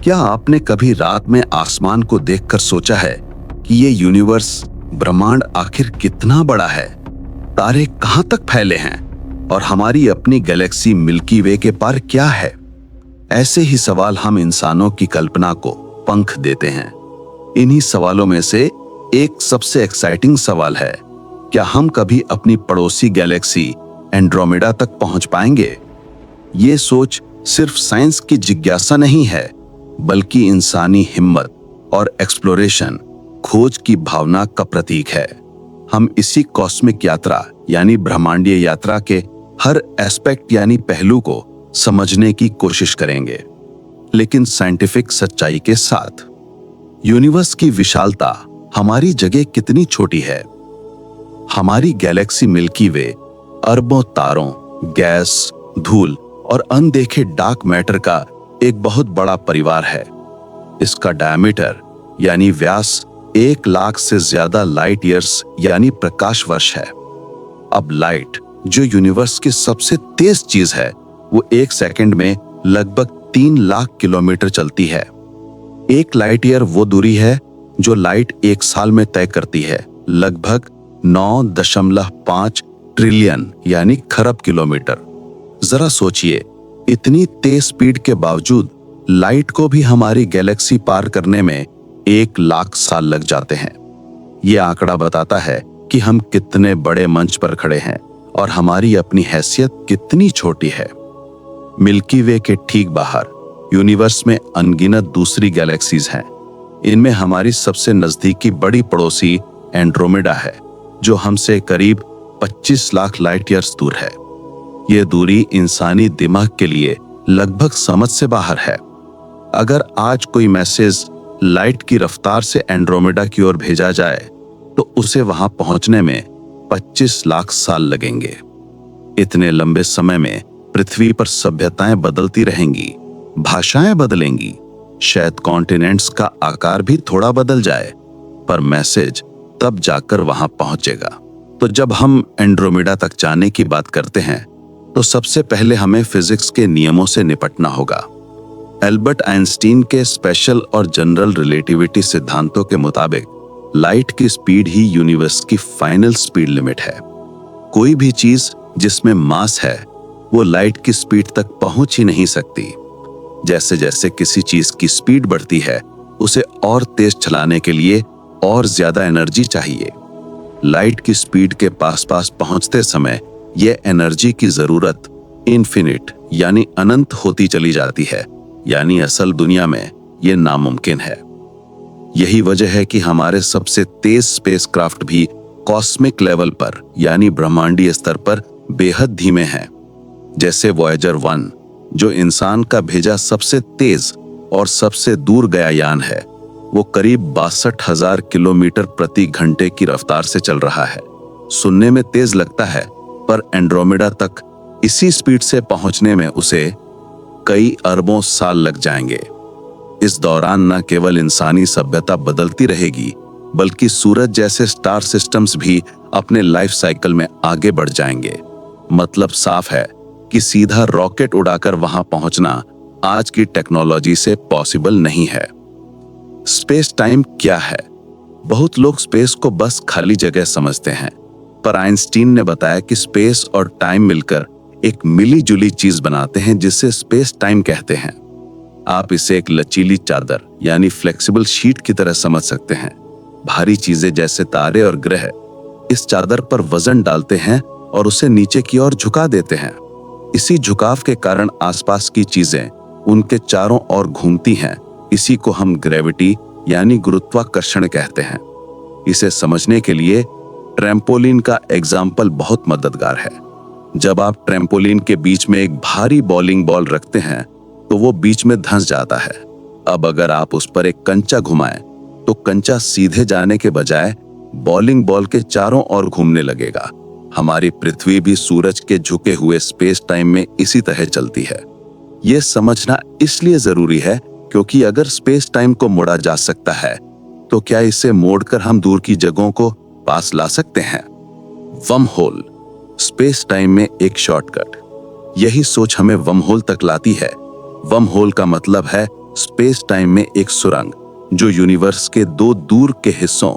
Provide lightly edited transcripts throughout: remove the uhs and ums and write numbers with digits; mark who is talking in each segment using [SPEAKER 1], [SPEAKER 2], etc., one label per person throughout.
[SPEAKER 1] क्या आपने कभी रात में आसमान को देखकर सोचा है कि ये यूनिवर्स, ब्रह्मांड आखिर कितना बड़ा है? तारे कहां तक फैले हैं और हमारी अपनी गैलेक्सी मिल्की वे के पार क्या है? ऐसे ही सवाल हम इंसानों की कल्पना को पंख देते हैं। इन्हीं सवालों में से एक सबसे एक्साइटिंग सवाल है, क्या हम कभी अपनी पड़ोसी गैलेक्सी एंड्रोमेडा तक पहुंच पाएंगे? ये सोच सिर्फ साइंस की जिज्ञासा नहीं है, बल्कि इंसानी हिम्मत और एक्सप्लोरेशन, खोज की भावना का प्रतीक है। हम इसी कॉस्मिक यात्रा यानी ब्रह्मांडीय यात्रा के हर एस्पेक्ट यानी पहलू को समझने की कोशिश करेंगे, लेकिन साइंटिफिक सच्चाई के साथ। यूनिवर्स की विशालता, हमारी जगह कितनी छोटी है। हमारी गैलेक्सी मिल्की वे अरबों तारों, गैस, धूल और अनदेखे डार्क मैटर का एक बहुत बड़ा परिवार है। इसका डायमीटर यानी व्यास 1 लाख से ज्यादा लाइट ईयर्स यानी प्रकाश वर्ष है। अब लाइट, जो यूनिवर्स की सबसे तेज चीज है, वो 1 सेकंड में लगभग 3 लाख किलोमीटर चलती है। 1 लाइट ईयर वो दूरी है जो लाइट 1 साल में तय करती है, लगभग 9.5 ट्रिलियन यानी खरब किलोमीटर। जरा सोचिए, इतनी तेज स्पीड के बावजूद लाइट को भी हमारी गैलेक्सी पार करने में 1 लाख साल लग जाते हैं। ये आंकड़ा बताता है कि हम कितने बड़े मंच पर खड़े हैं और हमारी अपनी हैसियत कितनी छोटी है। मिल्की वे के ठीक बाहर यूनिवर्स में अनगिनत दूसरी गैलेक्सीज हैं। इनमें हमारी सबसे नजदीकी बड़ी पड़ोसी एंड्रोमेडा है, जो हमसे करीब 25 लाख लाइट ईयर्स दूर है। यह दूरी इंसानी दिमाग के लिए लगभग समझ से बाहर है। अगर आज कोई मैसेज लाइट की रफ्तार से एंड्रोमेडा की ओर भेजा जाए, तो उसे वहां पहुंचने में 25 लाख साल लगेंगे। इतने लंबे समय में पृथ्वी पर सभ्यताएं बदलती रहेंगी, भाषाएं बदलेंगी, शायद कॉन्टिनेंट्स का आकार भी थोड़ा बदल जाए, पर मैसेज तब जाकर वहां पहुंचेगा। तो जब हम एंड्रोमेडा तक जाने की बात करते हैं, तो सबसे पहले हमें फिजिक्स के नियमों से निपटना होगा। एल्बर्ट आइंस्टीन के स्पेशल और जनरल रिलेटिविटी सिद्धांतों के मुताबिक लाइट की स्पीड ही यूनिवर्स की फाइनल स्पीड लिमिट है। कोई भी चीज जिसमें मास है, वो लाइट की स्पीड तक पहुंच ही नहीं सकती। जैसे जैसे किसी चीज की स्पीड बढ़ती है, उसे और तेज चलाने के लिए और ज्यादा एनर्जी चाहिए। लाइट की स्पीड के पास पास पहुंचते समय यह एनर्जी की जरूरत इन्फिनिट यानी अनंत होती चली जाती है, यानी असल दुनिया में यह नामुमकिन है। यही वजह है कि हमारे सबसे तेज स्पेसक्राफ्ट भी कॉस्मिक लेवल पर यानी ब्रह्मांडीय स्तर पर बेहद धीमे हैं। जैसे वॉयेजर 1, जो इंसान का भेजा सबसे तेज और सबसे दूर गया यान है, वो करीब 62,000 किलोमीटर प्रति घंटे की रफ्तार से चल रहा है। सुनने में तेज लगता है, पर एंड्रोमेडा तक इसी स्पीड से पहुंचने में उसे कई अरबों साल लग जाएंगे। इस दौरान न केवल इंसानी सभ्यता बदलती रहेगी, बल्कि सूरज जैसे स्टार सिस्टम्स भी अपने लाइफ साइकिल में आगे बढ़ जाएंगे। मतलब साफ है कि सीधा रॉकेट उड़ाकर वहां पहुंचना आज की टेक्नोलॉजी से पॉसिबल नहीं है। स्पेस टाइम क्या है? बहुत लोग स्पेस को बस खाली जगह समझते हैं, पर आइंस्टीन ने बताया कि स्पेस और टाइम मिलकर एक मिली जुली चीज बनाते हैं, जिसे स्पेस टाइम कहते हैं। आप इसे एक लचीली चादर यानी फ्लेक्सिबल शीट की तरह समझ सकते हैं। भारी चीजें जैसे तारे और ग्रह इस चादर पर वजन डालते हैं और उसे नीचे की ओर झुका देते हैं। इसी झुकाव के कारण आसपास की चीजें उनके चारों ओर घूमती हैं। इसी को हम ग्रेविटी यानी गुरुत्वाकर्षण कहते हैं। इसे समझने के लिए ट्रैम्पोलिन का एग्जाम्पल बहुत मददगार है। जब आप ट्रैम्पोलिन के बीच में एक भारी बॉलिंग बॉल रखते हैं, तो वो बीच में धंस जाता है। अब अगर आप उस पर एक कंचा घुमाएं, तो कंचा सीधे जाने के बजाय बॉलिंग बॉल के चारों ओर घूमने लगेगा। हमारी पृथ्वी भी सूरज के झुके हुए स्पेस टाइम में इसी तरह चलती है। यह समझना इसलिए जरूरी है क्योंकि अगर स्पेस टाइम को मोड़ा जा सकता है, तो क्या इसे मोड़कर हम दूर की जगहों को पास ला सकते हैं? वर्म होल, स्पेस टाइम में एक शॉर्टकट। यही सोच हमें वर्म होल तक लाती है। वर्म होल का मतलब है स्पेस टाइम में एक सुरंग जो यूनिवर्स के दो दूर के हिस्सों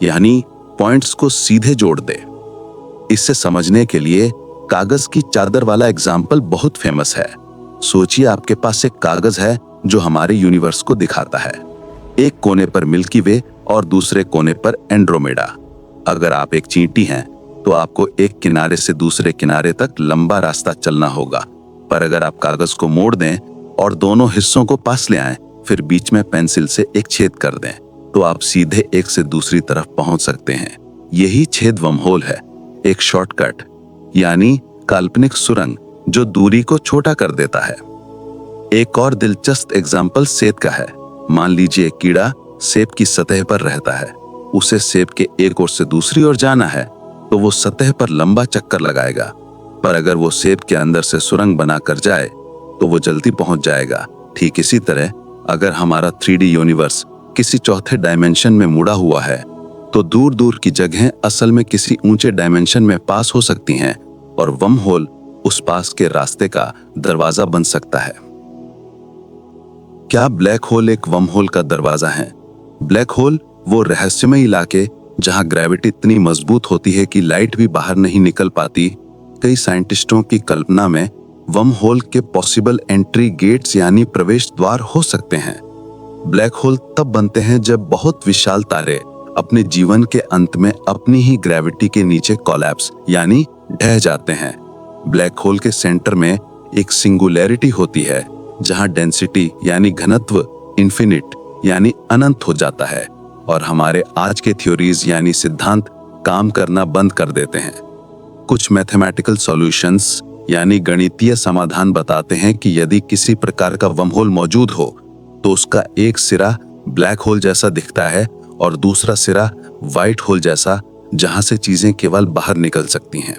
[SPEAKER 1] यानी पॉइंट्स को सीधे जोड़ दे। इसे समझने के लिए कागज की चादर वाला एग्जाम्पल बहुत फेमस है। सोचिए आपके पास एक कागज है जो हमारे यूनिवर्स को दिखाता है। एक कोने पर मिल्की वे और दूसरे कोने पर एंड्रोमेडा। अगर आप एक चींटी हैं तो आपको एक किनारे से दूसरे किनारे तक लंबा रास्ता चलना होगा, पर अगर आप कागज को मोड़ दें और दोनों हिस्सों को पास ले आएं, फिर बीच में पेंसिल से एक छेद कर दें, तो आप सीधे एक से दूसरी तरफ पहुंच सकते हैं। यही छेद वर्महोल है, एक शॉर्टकट यानी काल्पनिक सुरंग जो दूरी को छोटा कर देता है। एक और दिलचस्प एग्जाम्पल सेब का है। मान लीजिए एक कीड़ा सेब की सतह पर रहता है। उसे सेब के एक ओर से दूसरी ओर जाना है तो वो सतह पर लंबा चक्कर लगाएगा, पर अगर वो सेब के अंदर से सुरंग बना कर जाए तो वो जल्दी पहुंच जाएगा। ठीक इसी तरह अगर हमारा 3D यूनिवर्स किसी चौथे डायमेंशन में मुड़ा हुआ है तो दूर दूर की जगहें असल में किसी ऊंचे डायमेंशन में पास हो सकती हैं और वर्महोल उस पास के रास्ते का दरवाजा बन सकता है। क्या ब्लैक होल एक वर्महोल का दरवाजा है? ब्लैक होल वो रहस्यमय इलाके जहां ग्रेविटी इतनी मजबूत होती है कि लाइट भी बाहर नहीं निकल पाती। कई साइंटिस्टों की कल्पना में वर्महोल के पॉसिबल एंट्री गेट्स यानी प्रवेश द्वार हो सकते हैं। ब्लैक होल तब बनते हैं जब बहुत विशाल तारे अपने जीवन के अंत में अपनी ही ग्रेविटी के नीचे कोलैप्स यानी ढह जाते हैं। ब्लैक होल के सेंटर में एक सिंगुलैरिटी होती है जहां डेंसिटी यानी घनत्व इन्फिनिट यानी अनंत हो जाता है और हमारे आज के थ्योरीज यानी सिद्धांत काम करना बंद कर देते हैं। कुछ मैथमेटिकल सॉल्यूशंस यानी गणितीय समाधान बताते हैं कि यदि किसी प्रकार का वर्महोल मौजूद हो तो उसका एक सिरा ब्लैक होल जैसा दिखता है और दूसरा सिरा व्हाइट होल जैसा, जहां से चीजें केवल बाहर निकल सकती हैं।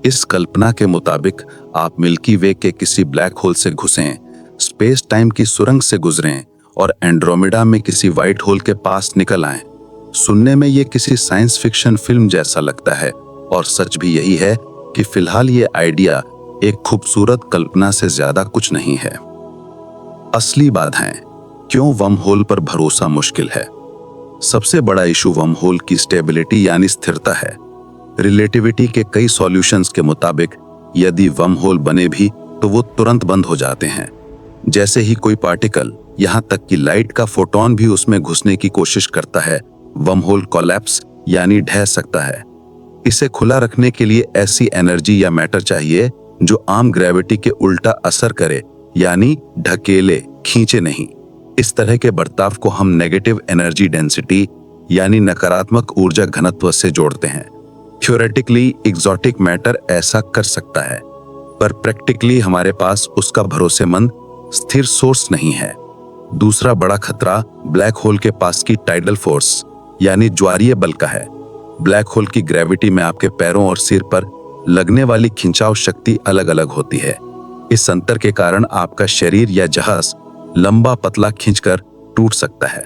[SPEAKER 1] इस कल्पना के मुताबिक आप मिल्की वे के किसी ब्लैक होल से घुसें, स्पेस टाइम की सुरंग से गुजरें और एंड्रोमेडा में किसी व्हाइट होल के पास निकल आएं। सुनने में ये किसी साइंस फिक्शन फिल्म जैसा लगता है और सच भी यही है कि फिलहाल ये आइडिया एक खूबसूरत कल्पना से ज्यादा कुछ नहीं है। असली बाधाएं, क्यों वर्महोल पर भरोसा मुश्किल है? सबसे बड़ा इशू वर्महोल की स्टेबिलिटी यानी स्थिरता है। रिलेटिविटी के कई सॉल्यूशंस के मुताबिक यदि वर्महोल बने भी तो वो तुरंत बंद हो जाते हैं। जैसे ही कोई पार्टिकल, यहां तक कि लाइट का फोटोन भी उसमें घुसने की कोशिश करता है, वर्महोल कोलैप्स यानी ढह सकता है। इसे खुला रखने के लिए ऐसी एनर्जी या मैटर चाहिए जो आम ग्रेविटी के उल्टा असर करे यानी ढकेले, खींचे नहीं। इस तरह के बर्ताव को हम नेगेटिव एनर्जी डेंसिटी यानी नकारात्मक ऊर्जा घनत्व से जोड़ते हैं। थ्योरेटिकली एक्सोटिक मैटर ऐसा कर सकता है, पर प्रैक्टिकली हमारे पास उसका भरोसेमंद स्थिर सोर्स नहीं है। दूसरा बड़ा खतरा ब्लैक होल के पास की टाइडल फोर्स यानी ज्वारीय बल का है। ब्लैक होल की ग्रेविटी में आपके पैरों और सिर पर लगने वाली खिंचाव शक्ति अलग अलग होती है। इस अंतर के कारण आपका शरीर या जहाज लंबा पतला खींचकर टूट सकता है।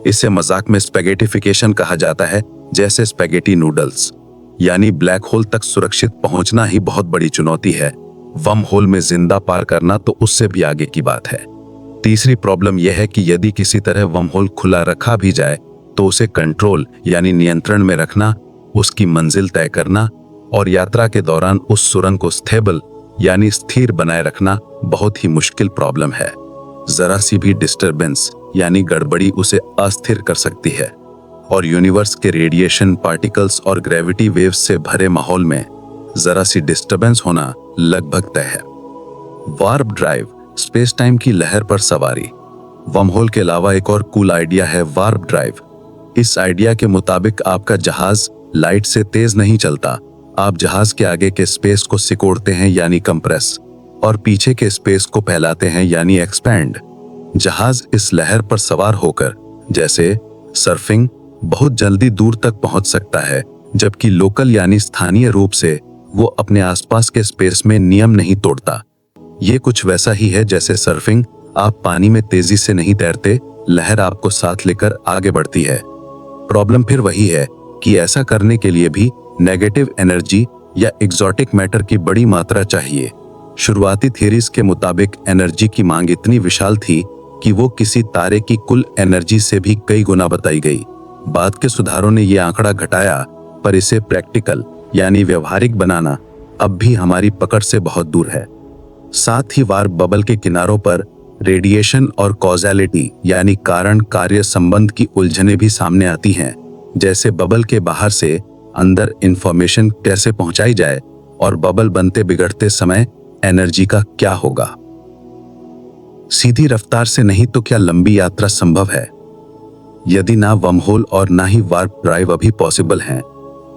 [SPEAKER 1] इसे मजाक में स्पैगेटिफिकेशन कहा जाता है, जैसे स्पैगेटी नूडल्स। यानी ब्लैक होल तक सुरक्षित पहुंचना ही बहुत बड़ी चुनौती है। वर्महोल में जिंदा पार करना तो उससे भी आगे की बात है। तीसरी प्रॉब्लम यह है कि यदि किसी तरह वर्महोल खुला रखा भी जाए तो उसे कंट्रोल यानी नियंत्रण में रखना, उसकी मंजिल तय करना और यात्रा के दौरान उस सुरंग को स्टेबल यानी स्थिर बनाए रखना बहुत ही मुश्किल प्रॉब्लम है। जरा सी भी डिस्टरबेंस यानी गड़बड़ी उसे अस्थिर कर सकती है और यूनिवर्स के रेडिएशन, पार्टिकल्स और ग्रेविटी वेव्स से भरे माहौल में जरा सी डिस्टरबेंस होना लगभग तय है। वार्प ड्राइव, स्पेस टाइम की लहर पर सवारी। वर्महोल के अलावा एक और कूल आइडिया है वार्प ड्राइव। इस आइडिया के मुताबिक आपका जहाज लाइट से तेज नहीं चलता। आप जहाज के आगे के स्पेस को सिकोड़ते हैं यानी कंप्रेस और पीछे के स्पेस को फैलाते हैं यानी एक्सपैंड। जहाज इस लहर पर सवार होकर, जैसे सर्फिंग, बहुत जल्दी दूर तक पहुंच सकता है, जबकि लोकल यानी स्थानीय रूप से वो अपने आसपास के स्पेस में नियम नहीं तोड़ता। ये कुछ वैसा ही है जैसे सर्फिंग, आप पानी में तेजी से नहीं तैरते, लहर आपको साथ लेकर आगे बढ़ती है। प्रॉब्लम फिर वही है कि ऐसा करने के लिए भी नेगेटिव एनर्जी या एक्सोटिक मैटर की बड़ी मात्रा चाहिए। शुरुआती थियरीज के मुताबिक एनर्जी की मांग इतनी विशाल थी
[SPEAKER 2] कि वो किसी तारे की कुल एनर्जी से भी कई गुना बताई गई। बाद के सुधारों ने ये आंकड़ा घटाया, पर इसे प्रैक्टिकल यानी व्यवहारिक बनाना अब भी हमारी पकड़ से बहुत दूर है। साथ ही वार्प बबल के किनारों पर रेडिएशन और कॉजेलिटी यानी कारण कार्य संबंध की उलझनें भी सामने आती हैं, जैसे बबल के बाहर से अंदर इंफॉर्मेशन कैसे पहुंचाई जाए और बबल बनते बिगड़ते समय एनर्जी का क्या होगा। सीधी रफ्तार से नहीं तो क्या लंबी यात्रा संभव है? यदि ना वर्महोल और ना ही वार्प ड्राइव अभी पॉसिबल हैं,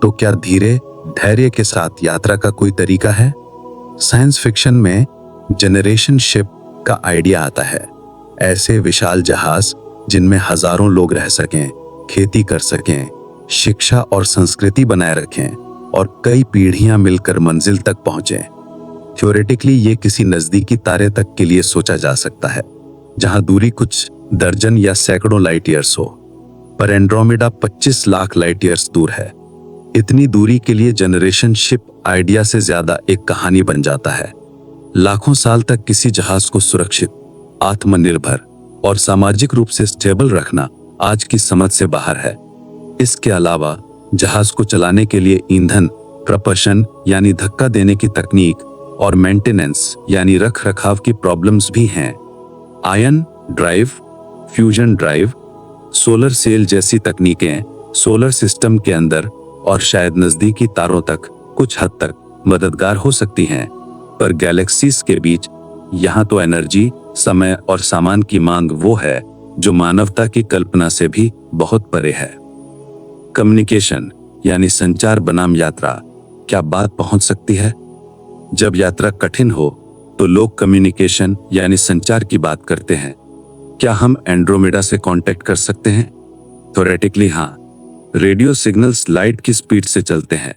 [SPEAKER 2] तो क्या धीरे धैर्य के साथ यात्रा का कोई तरीका है? साइंस फिक्शन में जनरेशन शिप का आइडिया आता है। ऐसे विशाल जहाज जिनमें हजारों लोग रह सकें, खेती कर सकें, शिक्षा और संस्कृति बनाए रखें और कई पीढ़ियां मिलकर मंजिल तक पहुंचें। थ्योरेटिकली ये किसी नजदीकी तारे तक के लिए सोचा जा सकता है, जहां दूरी कुछ दर्जन या सैकड़ों लाइट ईयर्स हो, पर एंड्रोमेडा 25 लाख लाइट ईयर्स दूर है। इतनी दूरी के लिए जनरेशन शिप आइडिया से ज्यादा एक कहानी बन जाता है। लाखों साल तक किसी जहाज को सुरक्षित, आत्मनिर्भर और सामाजिक रूप से स्टेबल रखना आज की समझ से बाहर है। इसके अलावा जहाज को चलाने के लिए ईंधन, प्रपशन यानी धक्का देने की तकनीक और मेंटेनेंस यानी रख रखाव की प्रॉब्लम्स भी हैं। Ion drive, fusion drive, solar cell जैसी तकनीकें सोलर सिस्टम के अंदर और शायद नजदीकी तारों तक कुछ हद तक मददगार हो सकती हैं, पर गैलेक्सीज के बीच यहाँ तो एनर्जी, समय और सामान की मांग वो है जो मानवता की कल्पना से भी बहुत परे है। कम्युनिकेशन यानी संचार बनाम यात्रा, क्या बात पहुंच सकती है? जब यात्रा कठिन हो तो लोग कम्युनिकेशन यानी संचार की बात करते हैं। क्या हम एंड्रोमेडा से कांटेक्ट कर सकते हैं? थ्योरेटिकली हाँ। रेडियो सिग्नल्स लाइट की स्पीड से चलते हैं।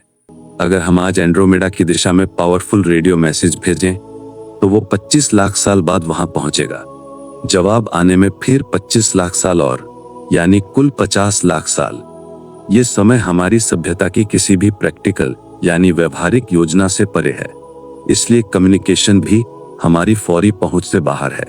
[SPEAKER 2] अगर हम आज एंड्रोमेडा की दिशा में पावरफुल रेडियो मैसेज भेजें तो वो 25 लाख साल बाद वहां पहुंचेगा। जवाब आने में फिर 25 लाख साल और, यानी कुल 50 लाख साल। ये समय हमारी सभ्यता की किसी भी प्रैक्टिकल यानी व्यवहारिक योजना से परे है। इसलिए कम्युनिकेशन भी हमारी फौरी पहुंच से बाहर है।